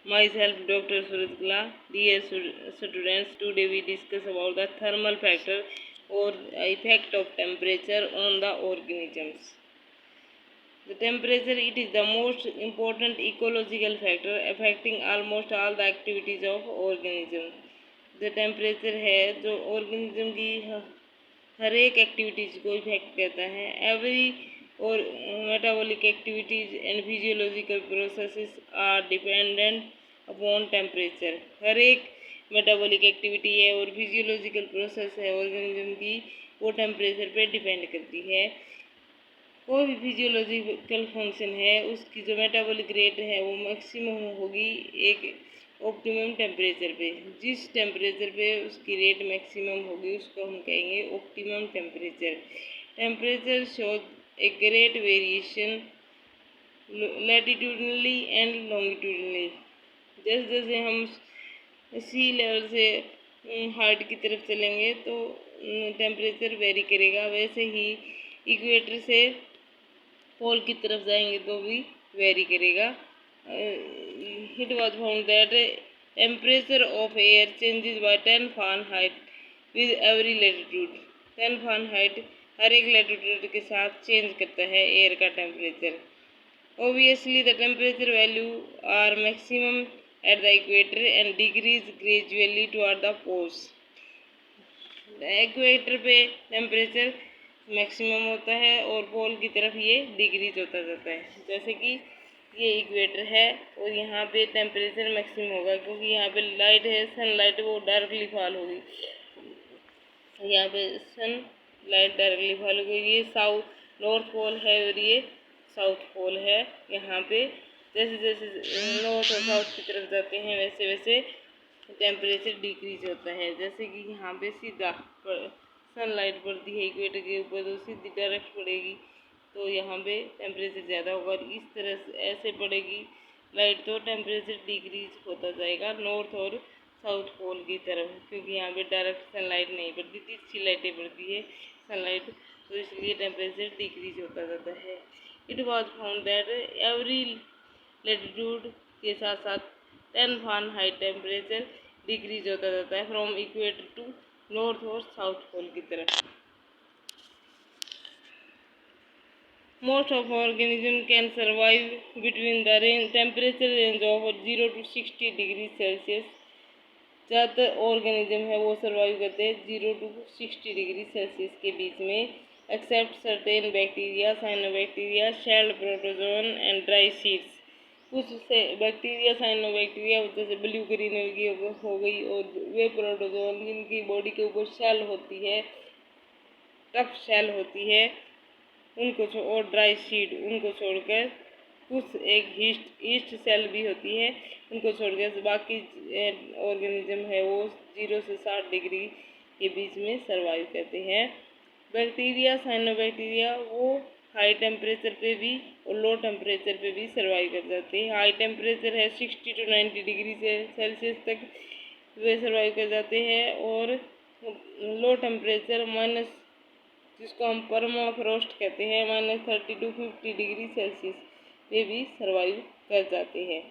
Myself, Dr. Suratla. Dear students, today we discuss about the thermal factor or effect of temperature on the organisms. The temperature, it is the most important ecological factor affecting almost all the activities of organism. The temperature है जो organism की हर एक activities को effect करता है. Every और metabolic activities and physiological processes are dependent upon temperature. हर एक मेटाबॉलिक एक्टिविटी है और फिजियोलॉजिकल प्रोसेस है ऑर्गेनिज्म की, वो टेम्परेचर पे डिपेंड करती है. कोई भी फिजियोलॉजिकल फंक्शन है उसकी जो मेटाबॉलिक रेट है वो मैक्सिमम होगी एक ऑप्टिमम टेम्परेचर पे. जिस टेम्परेचर पे उसकी रेट मैक्सिमम होगी उसको हम कहेंगे optimum temperature. Temperature shows a great variation latitudinally and longitudinally. जैसे जैसे हम सी लेवल से हार्ट की तरफ चलेंगे तो टेम्परेचर वेरी करेगा, वैसे ही इक्वेटर से पोल की तरफ जाएंगे तो भी वेरी करेगा. It was found that temperature of air changes by 10 Fahrenheit with every latitude. 10 Fahrenheit हर एक लैटिट्यूड के साथ चेंज करता है एयर का temperature. Obviously, the temperature value are maximum at the equator and decrease gradually toward the poles. Equator पे temperature maximum होता है और पोल की तरफ ये डिक्रीज होता जाता है. जैसे कि ये इक्वेटर है और यहाँ पे टेम्परेचर मैक्सिमम होगा क्योंकि यहाँ पे लाइट है, सनलाइट वो डार्कली फॉल होगी. यहाँ पे सन लाइट डायरेक्टली फॉल होगी. ये साउथ नॉर्थ पोल है और ये साउथ पोल है. यहाँ पे जैसे जैसे नॉर्थ और साउथ की तरफ जाते हैं वैसे वैसे टेम्परेचर डिक्रीज होता है. जैसे कि यहाँ पे सीधा सनलाइट पड़ती है इक्वेटर के ऊपर तो सीधी डायरेक्ट पड़ेगी तो यहाँ पे टेम्परेचर ज़्यादा होगा. और इस तरह से ऐसे पड़ेगी लाइट तो टेम्परेचर डिक्रीज होता जाएगा नॉर्थ और साउथ पोल की तरफ, क्योंकि यहाँ पे डायरेक्ट सनलाइट नहीं पड़ती, तिरछी लाइटें पड़ती है सनलाइट, तो इसलिए टेम्परेचर डिक्रीज होता जाता है. It was found that every latitude के साथ साथ 10 फ़ारेनहाइट टेम्परेचर डिक्रीज होता जाता है फ्रॉम इक्वेटर टू नॉर्थ और साउथ पोल की तरफ. Most of organism can survive between the temperature range of 0 to 60 degree Celsius. ज़्यादातर ऑर्गेनिज्म है वो सर्वाइव करते हैं 0 to 60 डिग्री सेल्सियस के बीच में, except certain bacteria, cyanobacteria, shelled protozoan and dry seeds. कुछ से बैक्टीरिया साइनोबैक्टीरिया जैसे ब्लू ग्रीन हो गई और वे प्रोटोजोन जिनकी बॉडी के ऊपर शेल होती है, टफ शेल होती है, उनको और ड्राई सीड उनको छोड़कर कुछ एक ईस्ट सेल भी होती है उनको छोड़कर बाकी ऑर्गेनिज्म है वो 0 से 60 डिग्री के बीच में सर्वाइव करते हैं. बैक्टीरिया साइनोबैक्टीरिया वो हाई टेम्परेचर पे भी और लो टेम्परेचर पे भी सर्वाइव कर जाते हैं. हाई टेम्परेचर है 60 to 90 डिग्री सेल्सियस तक वे सर्वाइव कर जाते हैं और लो टेम्परेचर माइनस जिसको हम परमाफ्रोस्ट कहते हैं -30 to 50 डिग्री सेल्सियस पे भी सर्वाइव कर जाते हैं.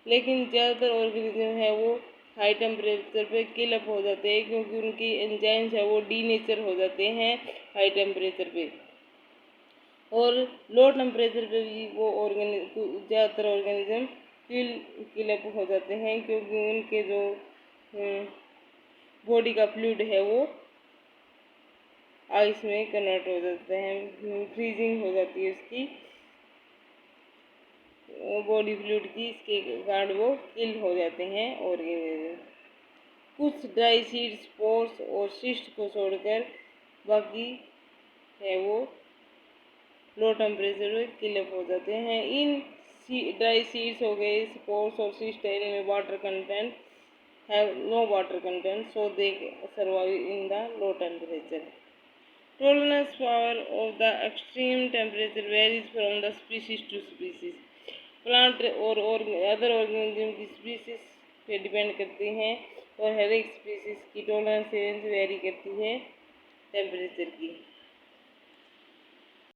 लेकिन ज़्यादातर ऑर्गेनिज्म है वो हाई टेम्परेचर पे किल अप हो जाते हैं क्योंकि उनकी एंजाइम्स है वो डीनेचर हो जाते हैं हाई टेम्परेचर पे. और लो टेम्परेचर पे भी वो ज़्यादातर ऑर्गेनिज्म किल अप हो जाते हैं क्योंकि उनके जो बॉडी का फ्लूइड है वो आइस में कन्वर्ट हो जाते हैं, फ्रीजिंग हो जाती है उसकी बॉडी फ्लूइड की, इसके कारण वो किल हो जाते हैं ऑर्गेनिज्म. कुछ ड्राई सीड्स, स्पोर्स और सिस्ट को छोड़कर बाकी है वो लो टेम्परेचर में किल अप हो जाते हैं. इन ड्राई सीड्स हो गए, स्पोर्स और सिस्ट है, इनमें water content have no water content so they survive in the low temperature. Tolerance power of the extreme temperature varies from the species to species. Plant और other organism की species पे depend करती हैं और हर एक species की tolerance range very करती है टेम्परेचर की.